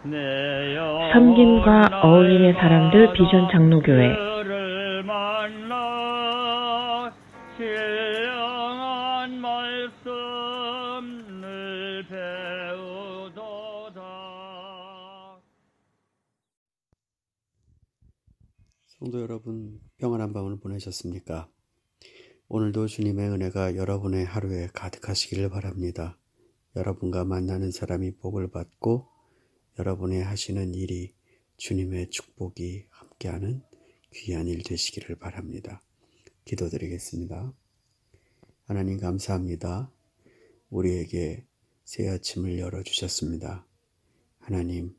섬김과 어울림의 사람들 비전 장로교회 신령한 말씀을 배우도다. 성도 여러분, 평안한 밤을 보내셨습니까? 오늘도 주님의 은혜가 여러분의 하루에 가득하시기를 바랍니다. 여러분과 만나는 사람이 복을 받고 여러분의 하시는 일이 주님의 축복이 함께하는 귀한 일 되시기를 바랍니다. 기도드리겠습니다. 하나님 감사합니다. 우리에게 새 아침을 열어주셨습니다. 하나님,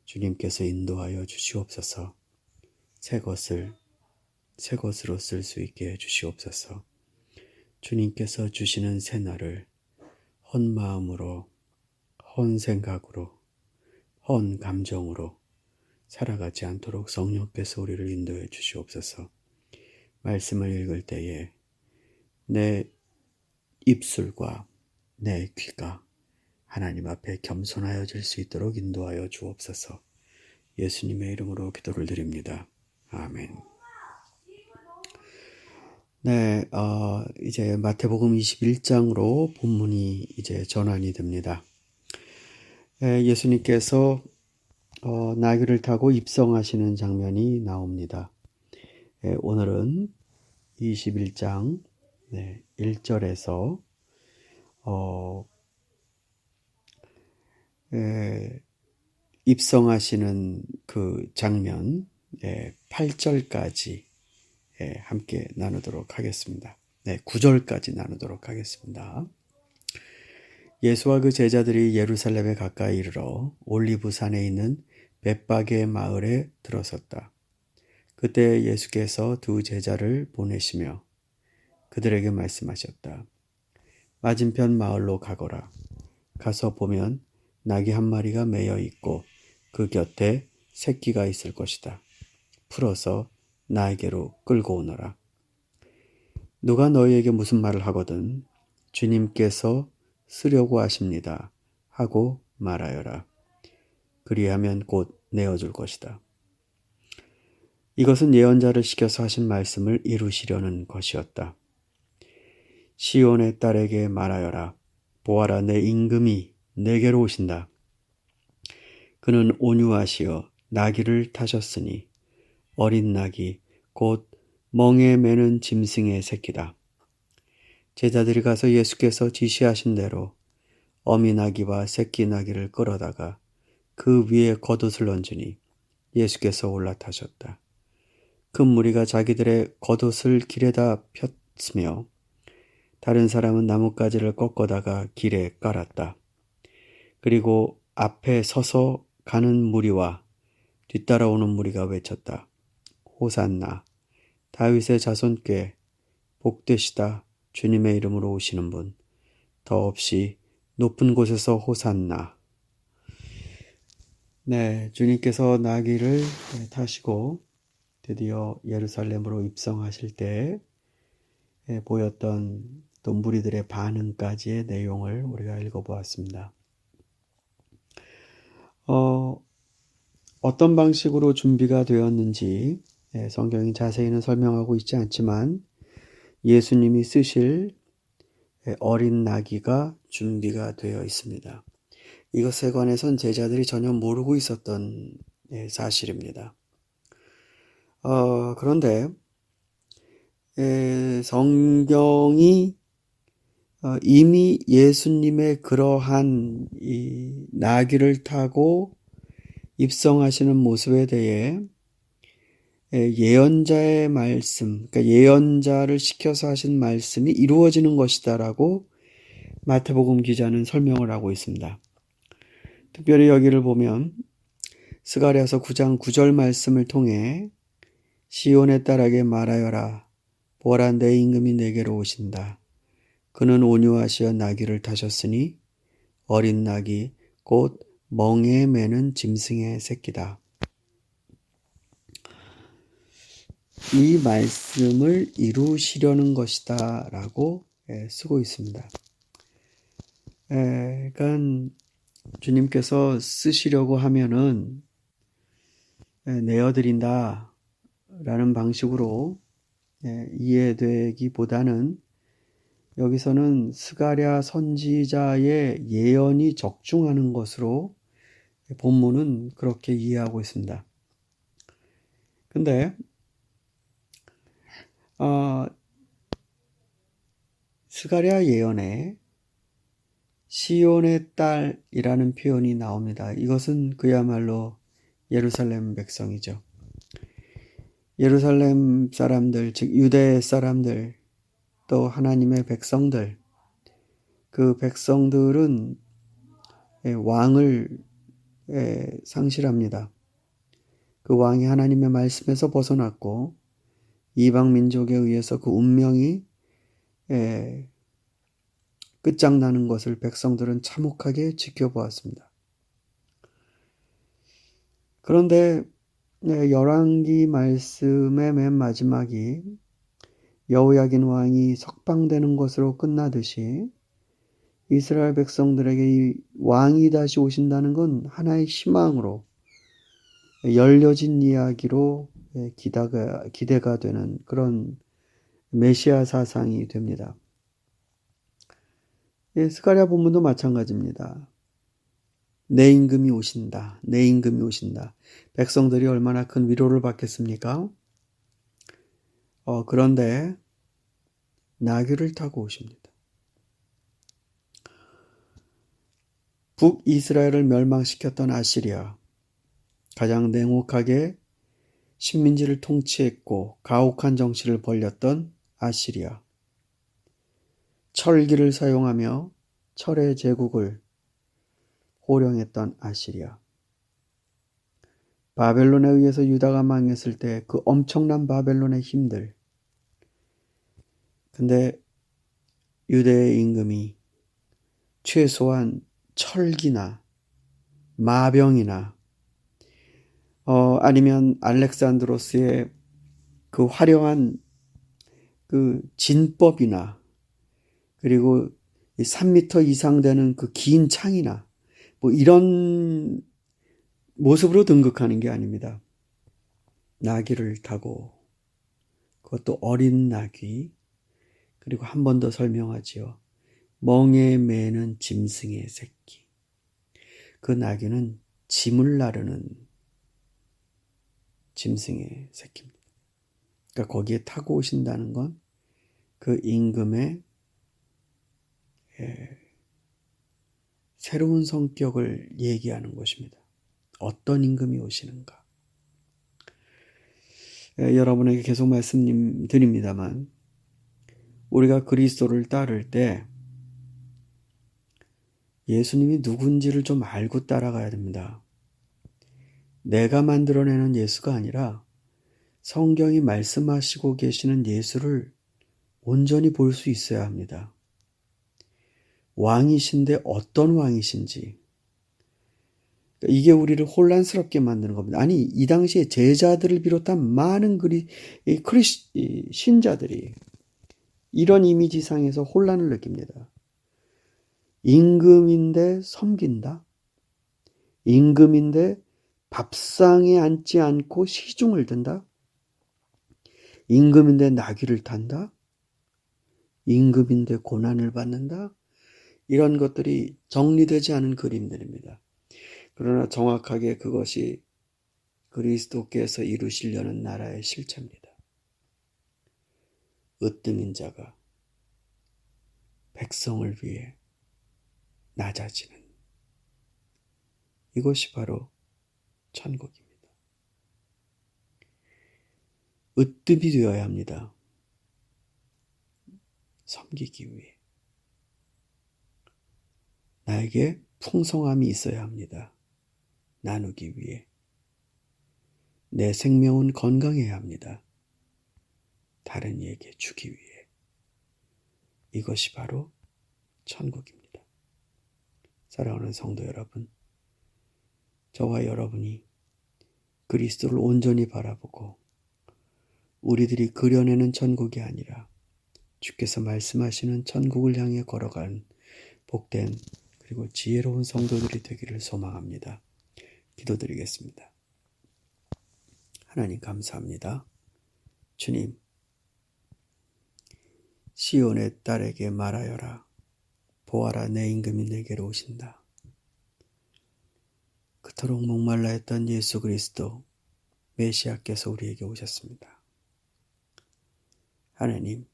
주님께서 인도하여 주시옵소서. 새 것으로 쓸 수 있게 해주시옵소서. 주님께서 주시는 새날을 헌 마음으로, 헌 생각으로, 헌 감정으로 살아가지 않도록 성령께서 우리를 인도해 주시옵소서. 말씀을 읽을 때에 내 입술과 내 귀가 하나님 앞에 겸손하여질 수 있도록 인도하여 주옵소서. 예수님의 이름으로 기도를 드립니다. 아멘. 네, 이제 마태복음 21장으로 본문이 이제 전환이 됩니다. 예수님께서 나귀를 타고 입성하시는 장면이 나옵니다. 오늘은 21장 1절에서 입성하시는 그 장면 8절까지 함께 나누도록 하겠습니다. 9절까지 나누도록 하겠습니다. 예수와 그 제자들이 예루살렘에 가까이 이르러 올리브산에 있는 벳바게 마을에 들어섰다. 그때 예수께서 두 제자를 보내시며 그들에게 말씀하셨다. 맞은편 마을로 가거라. 가서 보면 나귀 한 마리가 매여 있고 그 곁에 새끼가 있을 것이다. 풀어서 나에게로 끌고 오너라. 누가 너희에게 무슨 말을 하거든 주님께서 쓰려고 하십니다 하고 말하여라. 그리하면 곧 내어줄 것이다. 이것은 예언자를 시켜서 하신 말씀을 이루시려는 것이었다. 시온의 딸에게 말하여라. 보아라, 내 임금이 내게로 오신다. 그는 온유하시어 나귀를 타셨으니 어린 나귀 곧 멍에 매는 짐승의 새끼다. 제자들이 가서 예수께서 지시하신 대로 어미 나귀와 새끼 나귀를 끌어다가 그 위에 겉옷을 얹으니 예수께서 올라타셨다. 큰 무리가 자기들의 겉옷을 길에다 폈으며 다른 사람은 나뭇가지를 꺾어다가 길에 깔았다. 그리고 앞에 서서 가는 무리와 뒤따라오는 무리가 외쳤다. 호산나, 다윗의 자손께 복되시다. 주님의 이름으로 오시는 분, 더없이 높은 곳에서 호산나. 주님께서 나귀를 타시고 드디어 예루살렘으로 입성하실 때 보였던 또 무리들의 반응까지의 내용을 우리가 읽어보았습니다. 어떤 방식으로 준비가 되었는지 성경이 자세히는 설명하고 있지 않지만 예수님이 쓰실 어린 나귀가 준비가 되어 있습니다. 이것에 관해서는 제자들이 전혀 모르고 있었던 사실입니다. 그런데 성경이 이미 예수님의 그러한 이 나귀를 타고 입성하시는 모습에 대해 예언자의 말씀, 그러니까 예언자를 시켜서 하신 말씀이 이루어지는 것이다라고 마태복음 기자는 설명을 하고 있습니다. 특별히 여기를 보면 스가랴서 9장 9절 말씀을 통해 시온의 딸에게 말하여라. 보아라, 내 임금이 내게로 오신다. 그는 온유하시어 나귀를 타셨으니 어린 나귀 곧 멍에 매는 짐승의 새끼다. 이 말씀을 이루시려는 것이다 라고 쓰고 있습니다. 그러니까 주님께서 쓰시려고 하면은 내어드린다 라는 방식으로 이해되기보다는 여기서는 스가랴 선지자의 예언이 적중하는 것으로 본문은 그렇게 이해하고 있습니다. 근데 스가랴 예언에 시온의 딸이라는 표현이 나옵니다. 이것은 그야말로 예루살렘 백성이죠. 예루살렘 사람들, 즉 유대 사람들, 또 하나님의 백성들, 그 백성들은 왕을 상실합니다. 그 왕이 하나님의 말씀에서 벗어났고 이방 민족에 의해서 그 운명이 끝장나는 것을 백성들은 참혹하게 지켜보았습니다. 그런데 열왕기 말씀의 맨 마지막이 여호야긴 왕이 석방되는 것으로 끝나듯이 이스라엘 백성들에게 이 왕이 다시 오신다는 건 하나의 희망으로 열려진 이야기로 기대가 되는 그런 메시아 사상이 됩니다. 스가랴 본문도 마찬가지입니다. 내 임금이 오신다. 내 임금이 오신다. 백성들이 얼마나 큰 위로를 받겠습니까? 그런데 나귀를 타고 오십니다. 북이스라엘을 멸망시켰던 아시리아, 가장 냉혹하게 식민지를 통치했고 가혹한 정치를 벌였던 아시리아, 철기를 사용하며 철의 제국을 호령했던 아시리아, 바벨론에 의해서 유다가 망했을 때 그 엄청난 바벨론의 힘들, 근데 유대의 임금이 최소한 철기나 마병이나 아니면 알렉산드로스의 그 화려한 그 진법이나 그리고 3m 이상 되는 그 긴 창이나 뭐 이런 모습으로 등극하는 게 아닙니다. 나귀를 타고, 그것도 어린 나귀, 그리고 한 번 더 설명하지요. 멍에 매는 짐승의 새끼. 그 나귀는 짐을 나르는 짐승의 새끼입니다. 그러니까 거기에 타고 오신다는 건 그 임금의 새로운 성격을 얘기하는 것입니다. 어떤 임금이 오시는가? 여러분에게 계속 말씀드립니다만 우리가 그리스도를 따를 때 예수님이 누군지를 좀 알고 따라가야 됩니다. 내가 만들어내는 예수가 아니라 성경이 말씀하시고 계시는 예수를 온전히 볼 수 있어야 합니다. 왕이신데 어떤 왕이신지, 이게 우리를 혼란스럽게 만드는 겁니다. 아니, 이 당시에 제자들을 비롯한 많은 신자들이 이런 이미지상에서 혼란을 느낍니다. 임금인데 섬긴다. 임금인데 밥상에 앉지 않고 시중을 든다. 임금인데 나귀를 탄다. 임금인데 고난을 받는다. 이런 것들이 정리되지 않은 그림들입니다. 그러나 정확하게 그것이 그리스도께서 이루시려는 나라의 실체입니다. 으뜸인 자가 백성을 위해 낮아지는, 이것이 바로 천국입니다. 으뜸이 되어야 합니다. 섬기기 위해. 나에게 풍성함이 있어야 합니다. 나누기 위해. 내 생명은 건강해야 합니다. 다른 이에게 주기 위해. 이것이 바로 천국입니다. 사랑하는 성도 여러분, 저와 여러분이 그리스도를 온전히 바라보고 우리들이 그려내는 천국이 아니라 주께서 말씀하시는 천국을 향해 걸어간 복된 그리고 지혜로운 성도들이 되기를 소망합니다. 기도드리겠습니다. 하나님 감사합니다. 주님, 시온의 딸에게 말하여라. 보아라, 내 임금이 내게로 오신다. 그토록 목말라 했던 예수 그리스도 메시아께서 우리에게 오셨습니다. 하나님,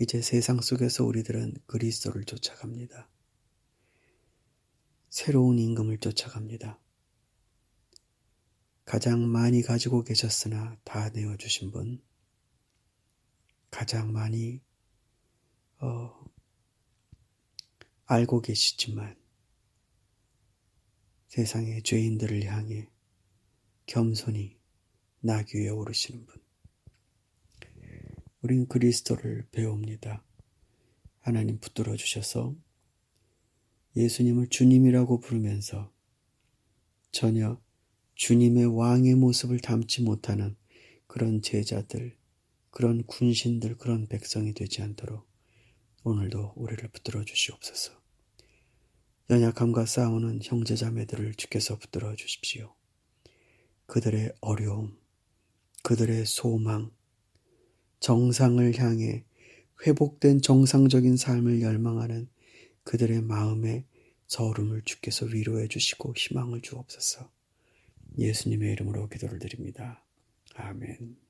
이제 세상 속에서 우리들은 그리스도를 쫓아갑니다. 새로운 임금을 쫓아갑니다. 가장 많이 가지고 계셨으나 다 내어주신 분, 가장 많이 알고 계시지만 세상의 죄인들을 향해 겸손히 나귀 위에 오르시는 분, 우린 그리스도를 배웁니다. 하나님 붙들어 주셔서 예수님을 주님이라고 부르면서 전혀 주님의 왕의 모습을 담지 못하는 그런 제자들, 그런 군신들, 그런 백성이 되지 않도록 오늘도 우리를 붙들어 주시옵소서. 연약함과 싸우는 형제자매들을 주께서 붙들어 주십시오. 그들의 어려움, 그들의 소망, 정상을 향해 회복된 정상적인 삶을 열망하는 그들의 마음의 저울음을 주께서 위로해 주시고 희망을 주옵소서. 예수님의 이름으로 기도를 드립니다. 아멘.